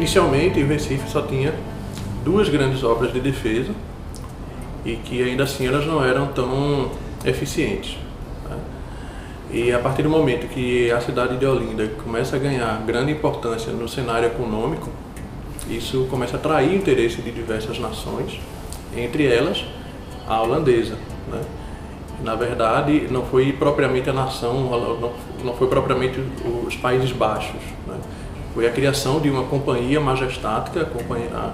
Inicialmente, o Recife só tinha duas grandes obras de defesa e que ainda assim elas não eram tão eficientes. E a partir do momento que a cidade de Olinda começa a ganhar grande importância no cenário econômico, isso começa a atrair o interesse de diversas nações, entre elas a holandesa, né? Na verdade, não foi propriamente a nação, não foi propriamente os Países Baixos, né? Foi a criação de uma companhia majestática, a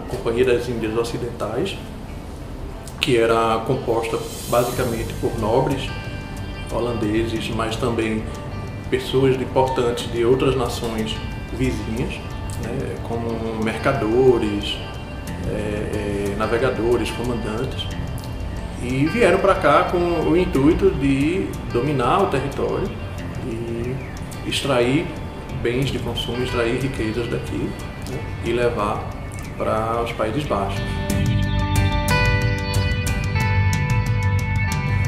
Companhia das Índias Ocidentais, que era composta basicamente por nobres holandeses, mas também pessoas importantes de outras nações vizinhas, né, como mercadores, navegadores, comandantes, e vieram para cá com o intuito de dominar o território e extrair bens de consumo, extrair riquezas daqui, né, e levar para os Países Baixos.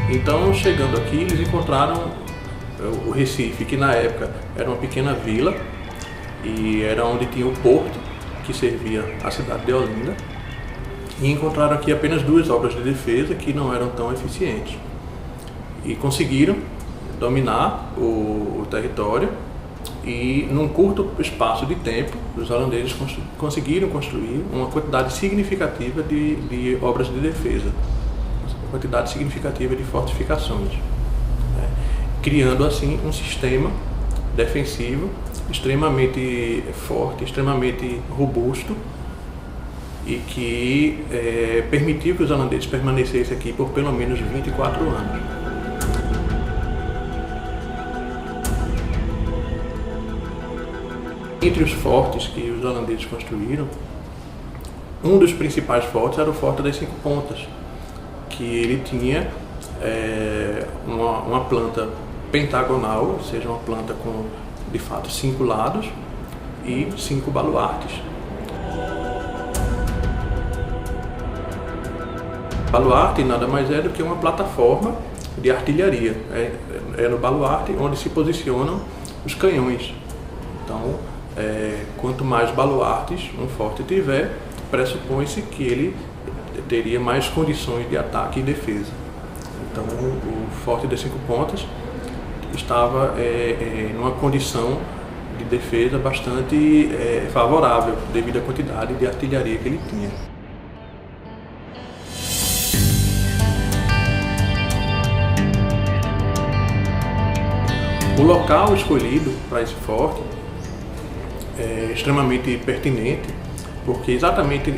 Então, chegando aqui, eles encontraram o Recife, que na época era uma pequena vila e era onde tinha o porto que servia a cidade de Olinda, e encontraram aqui apenas duas obras de defesa que não eram tão eficientes e conseguiram dominar o território, e num curto espaço de tempo os holandeses conseguiram construir uma quantidade significativa de obras de defesa, quantidade significativa de fortificações, né? Criando assim um sistema defensivo extremamente forte, extremamente robusto, e que permitiu que os holandeses permanecessem aqui por pelo menos 24 anos. Entre os fortes que os holandeses construíram, um dos principais fortes era o Forte das Cinco Pontas, que ele tinha uma planta pentagonal, ou seja, uma planta com, de fato, 5 lados e 5 baluartes. Baluarte nada mais é do que uma plataforma de artilharia. É no baluarte onde se posicionam os canhões. Então, quanto mais baluartes um forte tiver, pressupõe-se que ele teria mais condições de ataque e defesa. Então, o Forte das Cinco Pontas estava numa condição de defesa bastante favorável, devido à quantidade de artilharia que ele tinha. O local escolhido para esse forte é extremamente pertinente, porque exatamente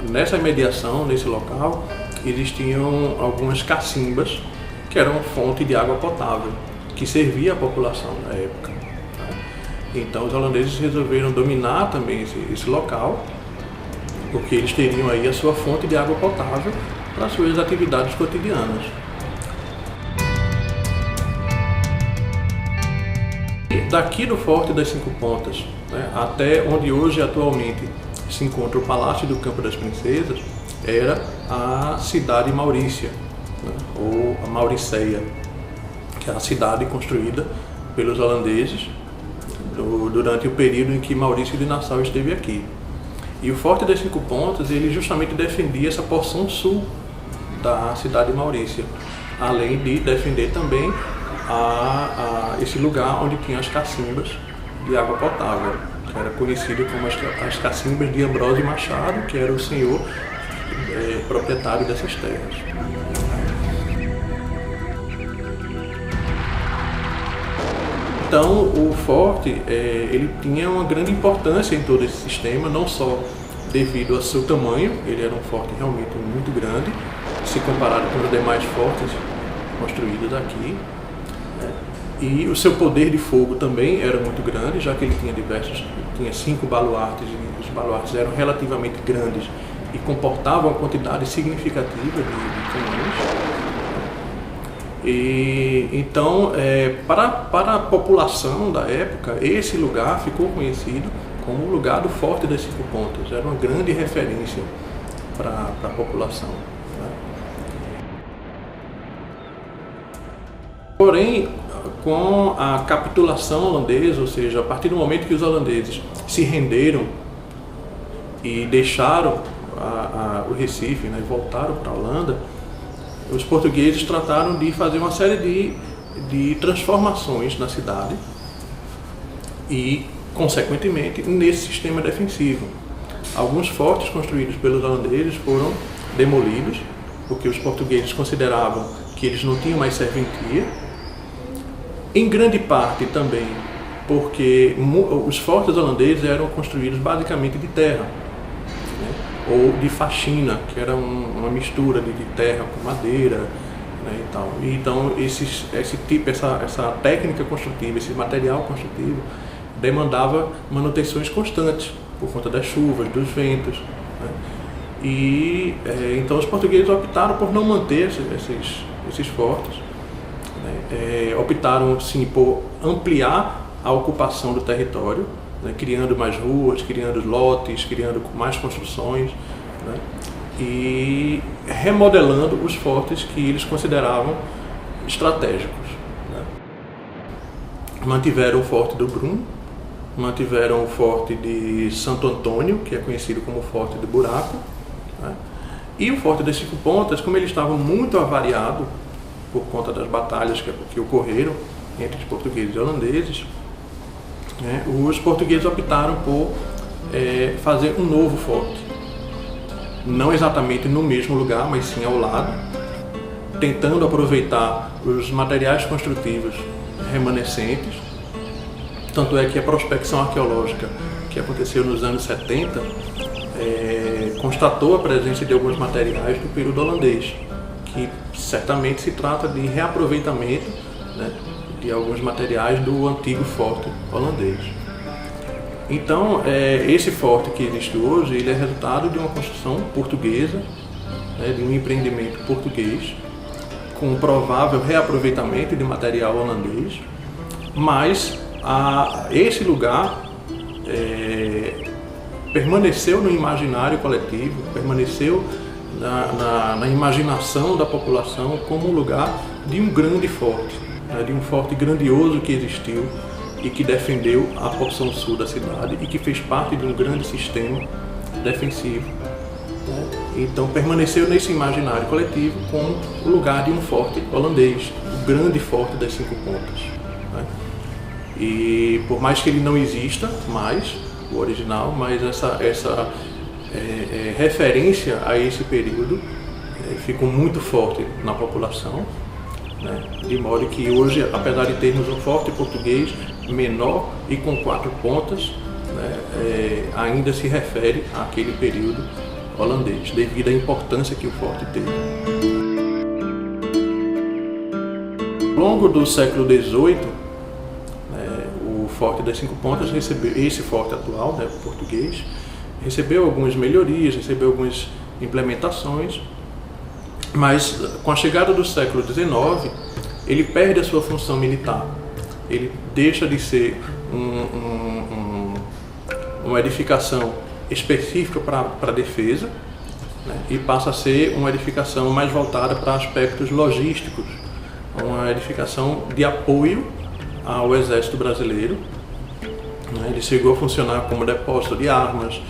nessa imediação, nesse local, existiam algumas cacimbas que eram fonte de água potável, que servia à população na época. Então os holandeses resolveram dominar também esse local, porque eles teriam aí a sua fonte de água potável para as suas atividades cotidianas. Daqui do Forte das Cinco Pontas, né, até onde hoje atualmente se encontra o Palácio do Campo das Princesas, era a cidade Maurícia, né, ou a Mauriceia, que é a cidade construída pelos holandeses durante o período em que Maurício de Nassau esteve aqui. E o Forte das Cinco Pontas, ele justamente defendia essa porção sul da cidade Maurícia, além de defender também esse lugar onde tinha as cacimbas de água potável, que era conhecido como as cacimbas de Ambrósio Machado, que era o senhor proprietário dessas terras. Então, o forte ele tinha uma grande importância em todo esse sistema, não só devido ao seu tamanho, ele era um forte realmente muito grande, se comparado com os demais fortes construídos aqui, né? E o seu poder de fogo também era muito grande, já que ele tinha 5 baluartes, e os baluartes eram relativamente grandes e comportavam uma quantidade significativa de canhões. E então, para a população da época, esse lugar ficou conhecido como o lugar do Forte das Cinco Pontas. Era uma grande referência para a população, né? Porém, com a capitulação holandesa, ou seja, a partir do momento que os holandeses se renderam e deixaram o Recife, né, e voltaram para a Holanda, os portugueses trataram de fazer uma série de transformações na cidade e, consequentemente, nesse sistema defensivo. Alguns fortes construídos pelos holandeses foram demolidos, porque os portugueses consideravam que eles não tinham mais serventia. Em grande parte também porque os fortes holandeses eram construídos basicamente de terra, né, ou de faxina, que era uma mistura de terra com madeira, né, e tal. E então essa técnica construtiva, esse material construtivo demandava manutenções constantes por conta das chuvas, dos ventos, né? E então os portugueses optaram por não manter esses fortes, né? Optaram sim por ampliar a ocupação do território, né? Criando mais ruas, criando lotes, criando mais construções, né? E remodelando os fortes que eles consideravam estratégicos, né? Mantiveram o Forte do Brum, mantiveram o Forte de Santo Antônio, que é conhecido como Forte do Buraco, né? E o Forte das Cinco Pontas, como ele estava muito avariado por conta das batalhas que ocorreram entre os portugueses e holandeses, né, os portugueses optaram por fazer um novo forte, não exatamente no mesmo lugar, mas sim ao lado, tentando aproveitar os materiais construtivos remanescentes. Tanto é que a prospecção arqueológica que aconteceu nos anos 70 constatou a presença de alguns materiais do período holandês, que certamente se trata de reaproveitamento, né, de alguns materiais do antigo forte holandês. Então, esse forte que existe hoje, ele é resultado de uma construção portuguesa, né, de um empreendimento português, com provável reaproveitamento de material holandês, mas esse lugar permaneceu no imaginário coletivo, permaneceu na imaginação da população como um lugar de um grande forte, né, de um forte grandioso que existiu e que defendeu a porção sul da cidade e que fez parte de um grande sistema defensivo, né? Então permaneceu nesse imaginário coletivo como o lugar de um forte holandês, o grande forte das Cinco Pontas, né? E por mais que ele não exista mais, o original, mas essa referência a esse período ficou muito forte na população, né? De modo que hoje, apesar de termos um forte português menor e com 4 pontas, né, ainda se refere àquele período holandês, devido à importância que o forte teve. Ao longo do século XVIII, o Forte das Cinco Pontas recebeu, esse forte atual, né, português, recebeu algumas melhorias, recebeu algumas implementações, mas com a chegada do século XIX, ele perde a sua função militar. Ele deixa de ser uma edificação específica para a defesa, né, e passa a ser uma edificação mais voltada para aspectos logísticos, uma edificação de apoio ao Exército Brasileiro, né. Ele chegou a funcionar como depósito de armas,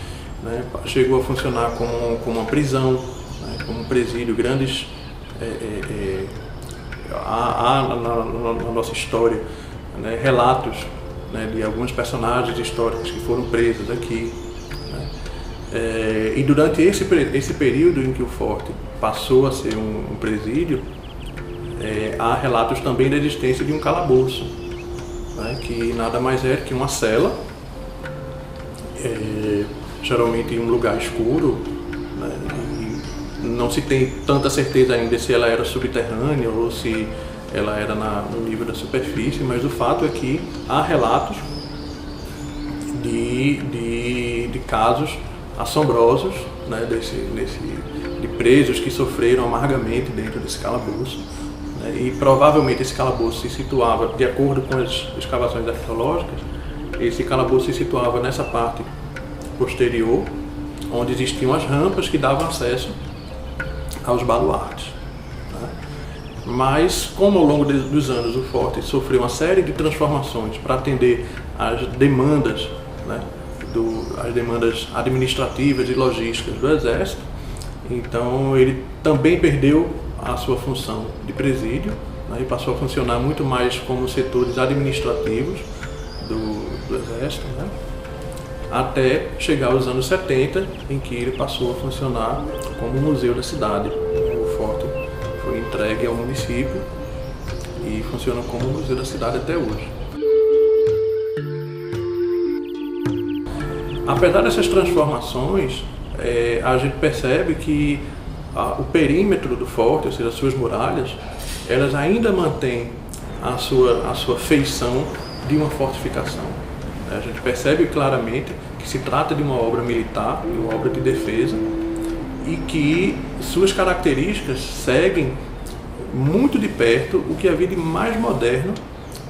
né, chegou a funcionar como uma prisão, né, como um presídio. Grandes há na nossa história, né, relatos, né, de alguns personagens históricos que foram presos aqui, né. E durante esse período em que o forte passou a ser um presídio, há relatos também da existência de um calabouço, né, que nada mais é que uma cela, geralmente em um lugar escuro, né, e não se tem tanta certeza ainda se ela era subterrânea ou se ela era no nível da superfície, mas o fato é que há relatos de casos assombrosos, né, de presos que sofreram amargamente dentro desse calabouço, né, e provavelmente esse calabouço se situava, de acordo com as escavações arqueológicas, esse calabouço se situava nessa parte posterior, onde existiam as rampas que davam acesso aos baluartes. Mas, como ao longo dos anos o forte sofreu uma série de transformações para atender às demandas, né, as demandas administrativas e logísticas do Exército. Então ele também perdeu a sua função de presídio, né, e passou a funcionar muito mais como setores administrativos do Exército, né, até chegar aos anos 70, em que ele passou a funcionar como museu da cidade. O forte foi entregue ao município e funciona como museu da cidade até hoje. Apesar dessas transformações, a gente percebe que o perímetro do forte, ou seja, as suas muralhas, elas ainda mantêm a sua feição de uma fortificação. A gente percebe claramente que se trata de uma obra militar, de uma obra de defesa, e que suas características seguem muito de perto o que havia de mais moderno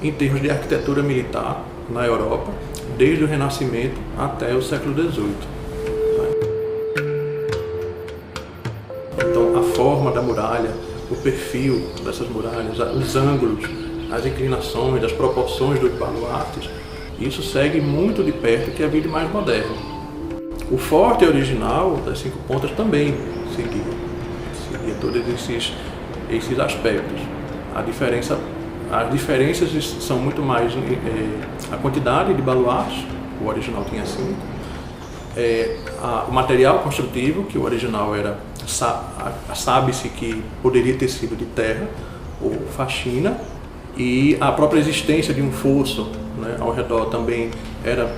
em termos de arquitetura militar na Europa, desde o Renascimento até o século XVIII. Então, a forma da muralha, o perfil dessas muralhas, os ângulos, as inclinações, as proporções dos baluartes, isso segue muito de perto o que havia de mais moderno. O forte original das 5 Pontas também seguia todos esses aspectos. As diferenças são muito mais a quantidade de baluartes, o original tinha 5, o material construtivo, que o original era, sabe-se que poderia ter sido de terra ou faxina, e a própria existência de um fosso, né, ao redor também era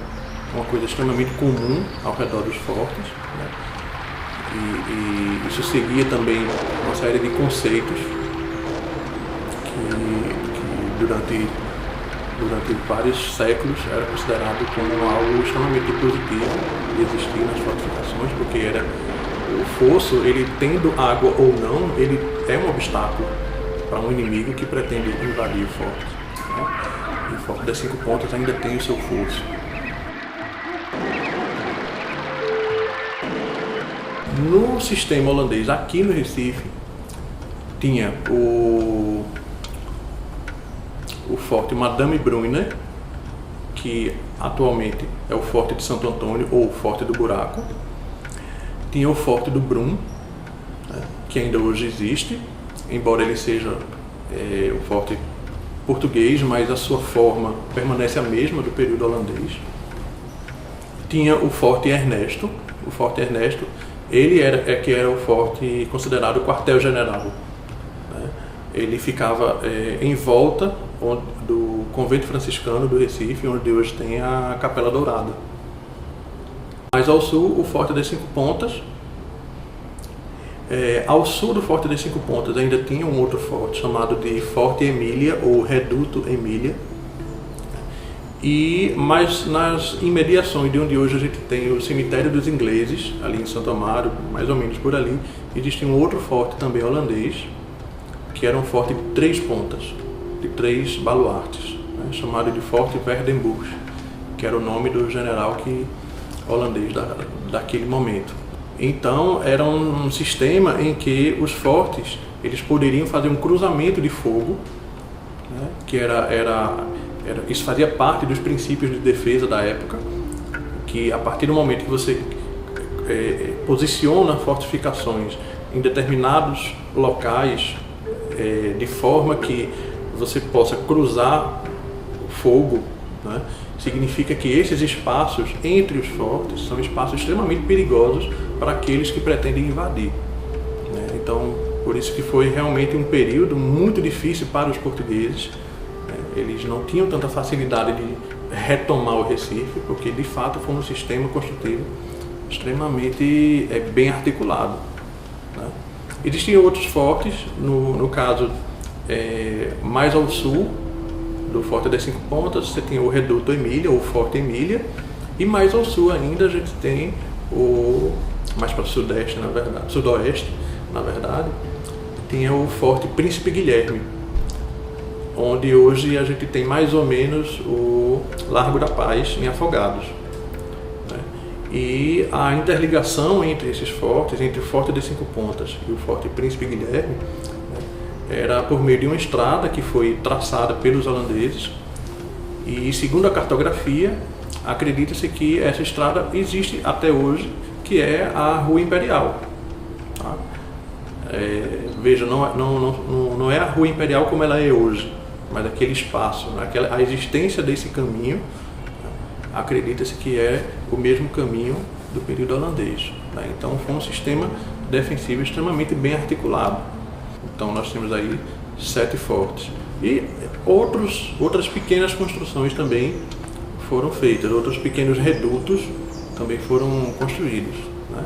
uma coisa extremamente comum ao redor dos fortes, né, e isso seguia também uma série de conceitos que durante vários séculos era considerado como algo extremamente positivo de existir nas fortificações, porque era o fosso, ele tendo água ou não, ele é um obstáculo para um inimigo que pretende invadir o forte, né? E o forte das 5 Pontas ainda tem o seu fosso. No sistema holandês, aqui no Recife, tinha o forte Madame Bruyne, que atualmente é o forte de Santo Antônio ou o forte do Buraco. Tinha o forte do Brum, né, que ainda hoje existe, embora ele seja o forte português, mas a sua forma permanece a mesma do período holandês. Tinha o forte Ernesto. O forte Ernesto, ele era o forte considerado o quartel-general, né? Ele ficava em volta do convento franciscano do Recife, onde hoje tem a Capela Dourada. Mais ao sul, o forte das 5 Pontas. Ao sul do forte das 5 Pontas ainda tinha um outro forte chamado de Forte Emília ou Reduto Emília. Mas nas imediações de onde hoje a gente tem o cemitério dos ingleses, ali em Santo Amaro, mais ou menos por ali, existia um outro forte também holandês, que era um forte de 3 pontas, de 3 baluartes, né, chamado de Forte Verdenbosch, que era o nome do general holandês daquele momento. Então era um sistema em que os fortes eles poderiam fazer um cruzamento de fogo, né, que isso fazia parte dos princípios de defesa da época, que a partir do momento que você posiciona fortificações em determinados locais, de forma que você possa cruzar o fogo, né, significa que esses espaços entre os fortes são espaços extremamente perigosos para aqueles que pretendem invadir, né? Então, por isso que foi realmente um período muito difícil para os portugueses. Eles não tinham tanta facilidade de retomar o Recife, porque de fato foi um sistema construtivo extremamente bem articulado, né? Existiam outros fortes, no caso mais ao sul do Forte das 5 Pontas, você tinha o Reduto Emília, ou Forte Emília, e mais ao sul ainda a gente tem mais para o sudoeste, na verdade, tinha o Forte Príncipe Guilherme, onde hoje a gente tem mais ou menos o Largo da Paz em Afogados, né? E a interligação entre esses fortes, entre o Forte das 5 Pontas e o Forte Príncipe Guilherme, né, era por meio de uma estrada que foi traçada pelos holandeses, e segundo a cartografia, acredita-se que essa estrada existe até hoje, que é a Rua Imperial. Tá? Veja, não é a Rua Imperial como ela é hoje, mas aquele espaço, a existência desse caminho, acredita-se que é o mesmo caminho do período holandês. Né? Então foi um sistema defensivo extremamente bem articulado. Então nós temos aí 7 fortes. E outras pequenas construções também foram feitas, outros pequenos redutos também foram construídos, né?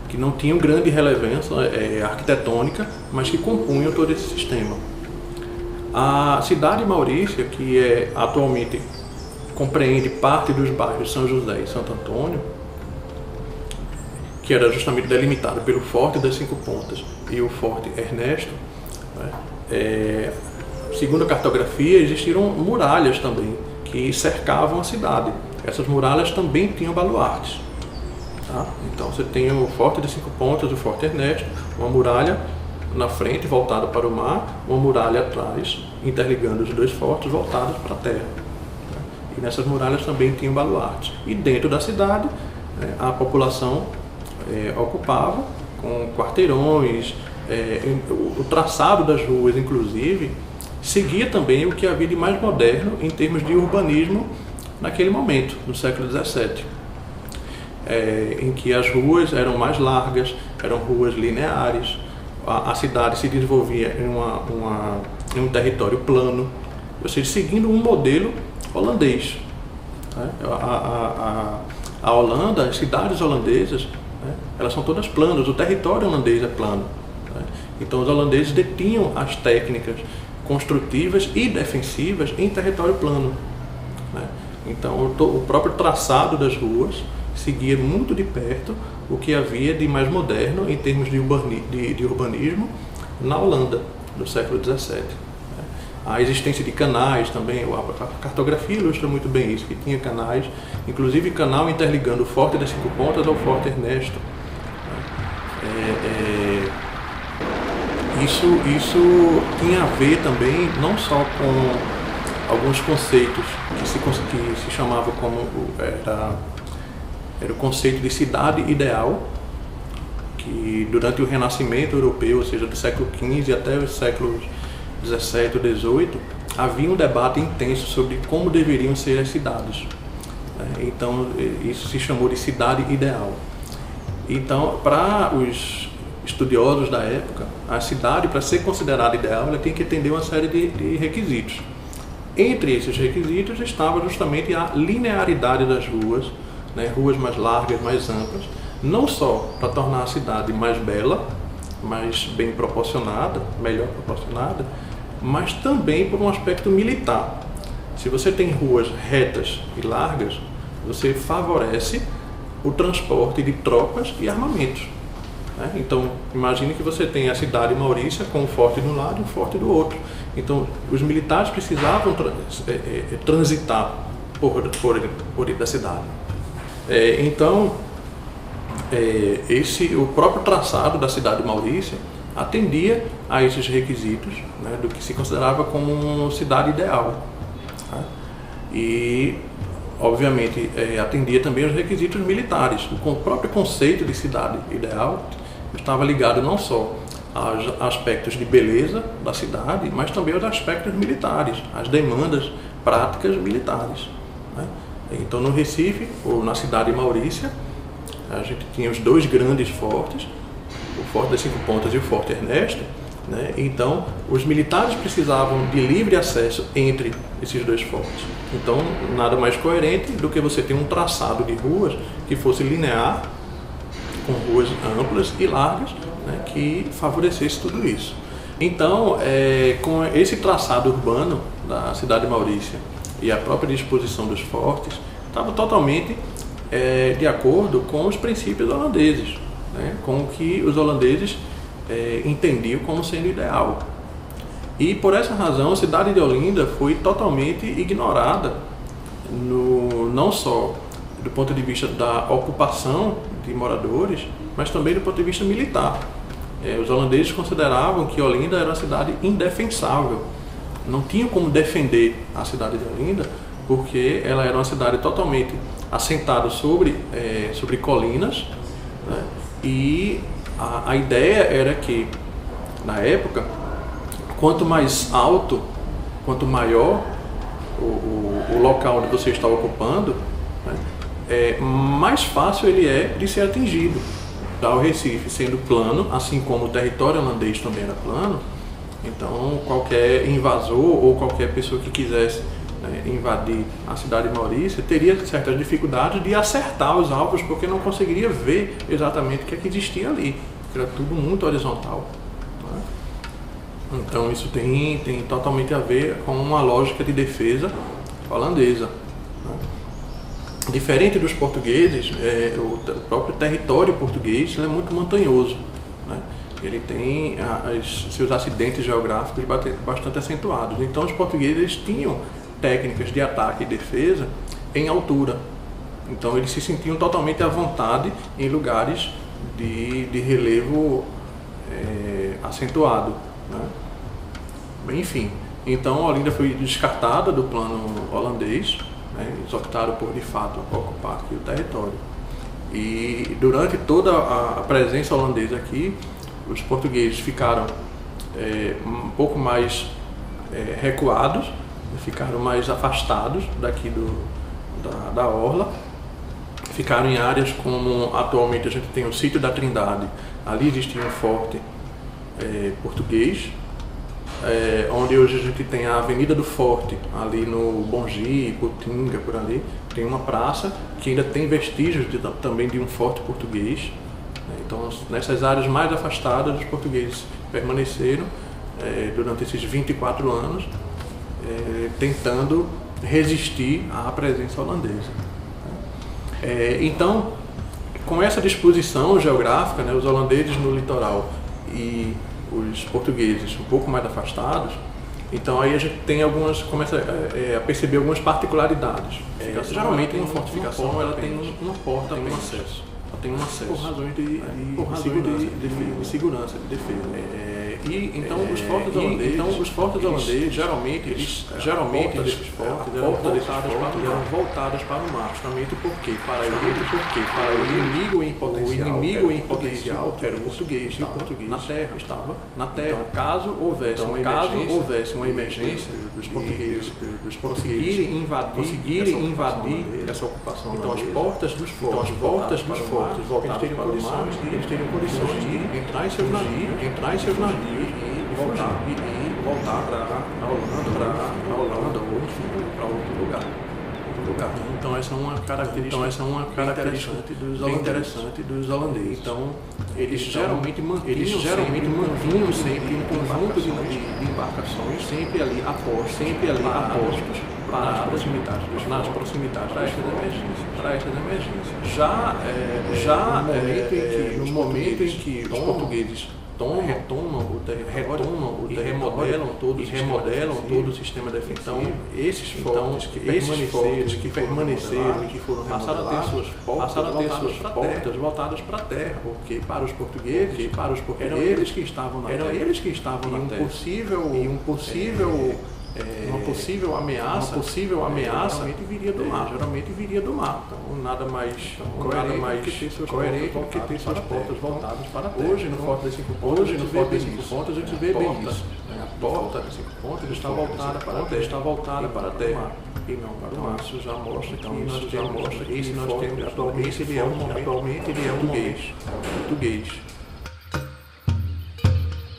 Que não tinham grande relevância arquitetônica, mas que compunham todo esse sistema. A cidade de Maurícia, que atualmente compreende parte dos bairros São José e Santo Antônio, que era justamente delimitado pelo Forte das 5 Pontas e o Forte Ernesto, né? Segundo a cartografia, existiram muralhas também que cercavam a cidade. Essas muralhas também tinham baluartes. Tá? Então você tem o Forte das 5 Pontas, o Forte Ernesto, uma muralha na frente voltada para o mar, uma muralha atrás, interligando os dois fortes voltados para a terra. E nessas muralhas também tinham baluartes. E dentro da cidade, a população ocupava com quarteirões, o traçado das ruas, inclusive, seguia também o que havia de mais moderno em termos de urbanismo naquele momento, no século XVII, em que as ruas eram mais largas, eram ruas lineares, a cidade se desenvolvia em um território plano, ou seja, seguindo um modelo holandês. A Holanda, as cidades holandesas, elas são todas planas, o território holandês é plano. Então os holandeses detinham as técnicas construtivas e defensivas em território plano. Então o próprio traçado das ruas seguia muito de perto o que havia de mais moderno em termos de urbanismo na Holanda do século XVII. A existência de canais também, a cartografia ilustra muito bem isso, que tinha canais, inclusive canal interligando o Forte das 5 Pontas ao Forte Ernesto. Isso tinha a ver também não só com alguns conceitos que se chamavam como era o conceito de cidade ideal, que durante o Renascimento europeu, ou seja, do século XV até os séculos XVII ou XVIII, havia um debate intenso sobre como deveriam ser as cidades. Então isso se chamou de cidade ideal. Então, para os estudiosos da época, a cidade, para ser considerada ideal, ela tem que atender uma série de requisitos. Entre esses requisitos estava justamente a linearidade das ruas, ruas mais largas, mais amplas, não só para tornar a cidade mais bela, mais bem proporcionada, melhor proporcionada, mas também por um aspecto militar. Se você tem ruas retas e largas, você favorece o transporte de tropas e armamentos. Então, imagine que você tem a cidade de Maurícia com um forte de um lado e um forte do outro. Então, os militares precisavam transitar por dentro da cidade. Então, o próprio traçado da cidade de Maurícia atendia a esses requisitos, do que se considerava como uma cidade ideal. E, obviamente, atendia também aos requisitos militares. O próprio conceito de cidade ideal estava ligado não só aos aspectos de beleza da cidade, mas também aos aspectos militares, às demandas práticas militares. Então, no Recife, ou na cidade de Maurícia, a gente tinha os 2 grandes fortes, o Forte das 5 Pontas e o Forte Ernesto. Então, os militares precisavam de livre acesso entre esses 2 fortes. Então, nada mais coerente do que você ter um traçado de ruas que fosse linear, com ruas amplas e largas, que favorecesse tudo isso. Então, com esse traçado urbano da cidade de Maurícia e a própria disposição dos fortes, estava totalmente de acordo com os princípios holandeses, com o que os holandeses entendiam como sendo ideal. E por essa razão a cidade de Olinda foi totalmente ignorada, não só do ponto de vista da ocupação de moradores, mas também do ponto de vista militar. Os holandeses consideravam que Olinda era uma cidade indefensável. Não tinham como defender a cidade de Olinda, porque ela era uma cidade totalmente assentada sobre colinas, né? E a ideia era que, na época, quanto mais alto, quanto maior o local onde você está ocupando, né, mais fácil ele é de ser atingido. O Recife sendo plano, assim como o território holandês também era plano, então qualquer invasor ou qualquer pessoa que quisesse, né, invadir a cidade de Maurícia teria certas dificuldades de acertar os alvos, porque não conseguiria ver exatamente o que é que existia ali, porque era tudo muito horizontal, né? Então isso tem totalmente a ver com uma lógica de defesa holandesa, né? Diferente dos portugueses, o próprio território português é muito montanhoso, né? Ele tem seus acidentes geográficos bastante acentuados. Então os portugueses tinham técnicas de ataque e defesa em altura. Então eles se sentiam totalmente à vontade em lugares de relevo acentuado, né? Enfim, então Olinda foi descartada do plano holandês, né? Eles optaram por, de fato, ocupar aqui o território. E durante toda a presença holandesa aqui, os portugueses ficaram um pouco mais recuados, ficaram mais afastados daqui da orla, ficaram em áreas como atualmente a gente tem o Sítio da Trindade. Ali existia um forte português, onde hoje a gente tem a Avenida do Forte, ali no Bongi, Putinga, por ali, tem uma praça que ainda tem vestígios também de um forte português. Então, nessas áreas mais afastadas, os portugueses permaneceram durante esses 24 anos, tentando resistir à presença holandesa. Então, com essa disposição geográfica, né, os holandeses no litoral e os portugueses um pouco mais afastados, então aí a gente tem começa a perceber algumas particularidades. Geralmente uma fortificação ela tem uma porta, tem um acesso. Tem um acesso por razões de segurança, de defesa. Então os fortes holandeses geralmente desses fortes eram voltadas para o mar, justamente porque para o inimigo em potencial era o português, e o português estava na terra. Então, caso houvesse uma emergência dos portugueses conseguirem invadir essa ocupação, então as portas dos fortes voltadas eles teriam condições de entrar em seus navios e voltar para a Holanda ou enfim, para outro lugar. Então essa é uma característica interessante dos holandeses. Então eles geralmente mantinham sempre um conjunto de embarcações sempre ali apostos nas proximidades para estas emergências. Já no momento em que os portugueses retomam o território e remodelam todo o sistema defensivo. Então, esses fortes que permaneceram e que foram passaram a ter suas portas voltadas para a terra, porque para os portugueses eram eles que estavam na terra. Uma possível ameaça geralmente viria do mar. Então, nada mais coerente do que ter suas portas voltadas para a terra. Hoje, no Forte das Cinco Pontas, a gente vê bem isso. A porta das Cinco Pontas está voltada para a terra e não para o mar. Isso já mostra que esse nós temos atualmente ele é um português.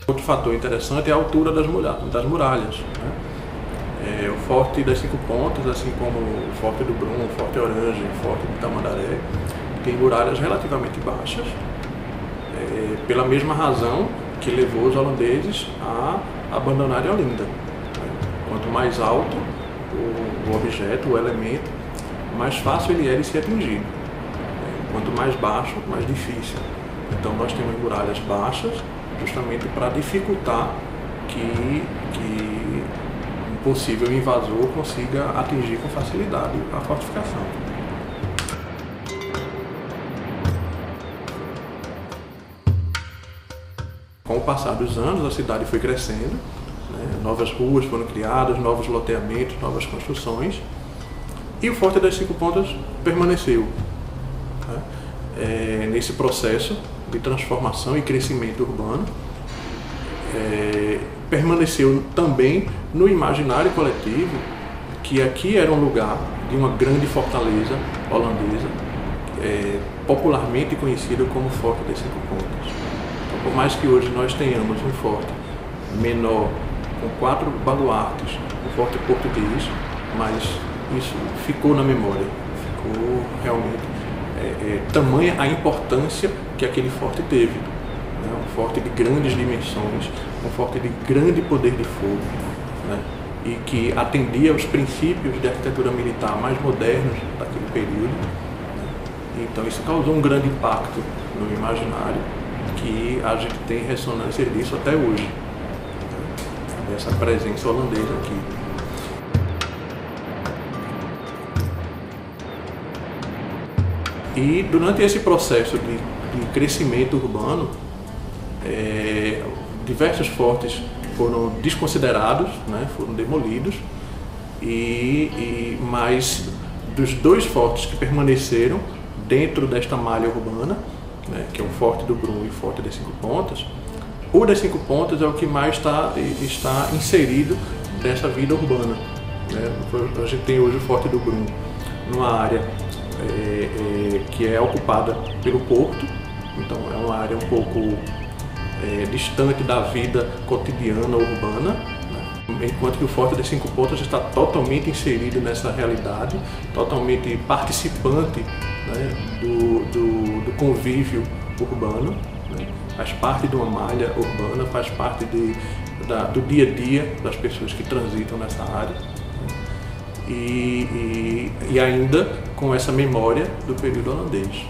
Outro fator interessante é a altura das muralhas, né? O Forte das Cinco Pontas, assim como o Forte do Brum, o Forte Orange, o Forte de Tamandaré, tem muralhas relativamente baixas, pela mesma razão que levou os holandeses a abandonarem Olinda. Quanto mais alto o objeto, o elemento, mais fácil ele é de ser atingido. Quanto mais baixo, mais difícil. Então nós temos muralhas baixas, justamente para dificultar que um possível invasor consiga atingir com facilidade a fortificação. Com o passar dos anos, a cidade foi crescendo, né? Novas ruas foram criadas, novos loteamentos, novas construções, E o Forte das Cinco Pontas permaneceu, né? Nesse processo de transformação e crescimento urbano. Permaneceu também no imaginário coletivo que aqui era um lugar de uma grande fortaleza holandesa, popularmente conhecido como Forte das Cinco Pontas. Então, por mais que hoje nós tenhamos um forte menor, com 4 baluartes, um forte português, mas isso ficou na memória, ficou realmente tamanha a importância que aquele forte teve, né? Um forte de grandes dimensões, um forte de grande poder de fogo, né? E que atendia aos princípios de arquitetura militar mais modernos daquele período, né? Então isso causou um grande impacto no imaginário, que a gente tem ressonância disso até hoje, né? Dessa presença holandesa aqui. E durante esse processo de crescimento urbano, diversos fortes foram desconsiderados, né, foram demolidos, mas dos 2 fortes que permaneceram dentro desta malha urbana, né, que é o Forte do Brum e o Forte das Cinco Pontas, o das Cinco Pontas é o que mais está inserido nessa vida urbana, né? A gente tem hoje o Forte do Brum numa área que é ocupada pelo porto, então é uma área um pouco distante da vida cotidiana urbana, né? Enquanto que o Forte das Cinco Pontas está totalmente inserido nessa realidade, totalmente participante, né, do convívio urbano, né? Faz parte de uma malha urbana, faz parte do dia a dia das pessoas que transitam nessa área, e ainda com essa memória do período holandês.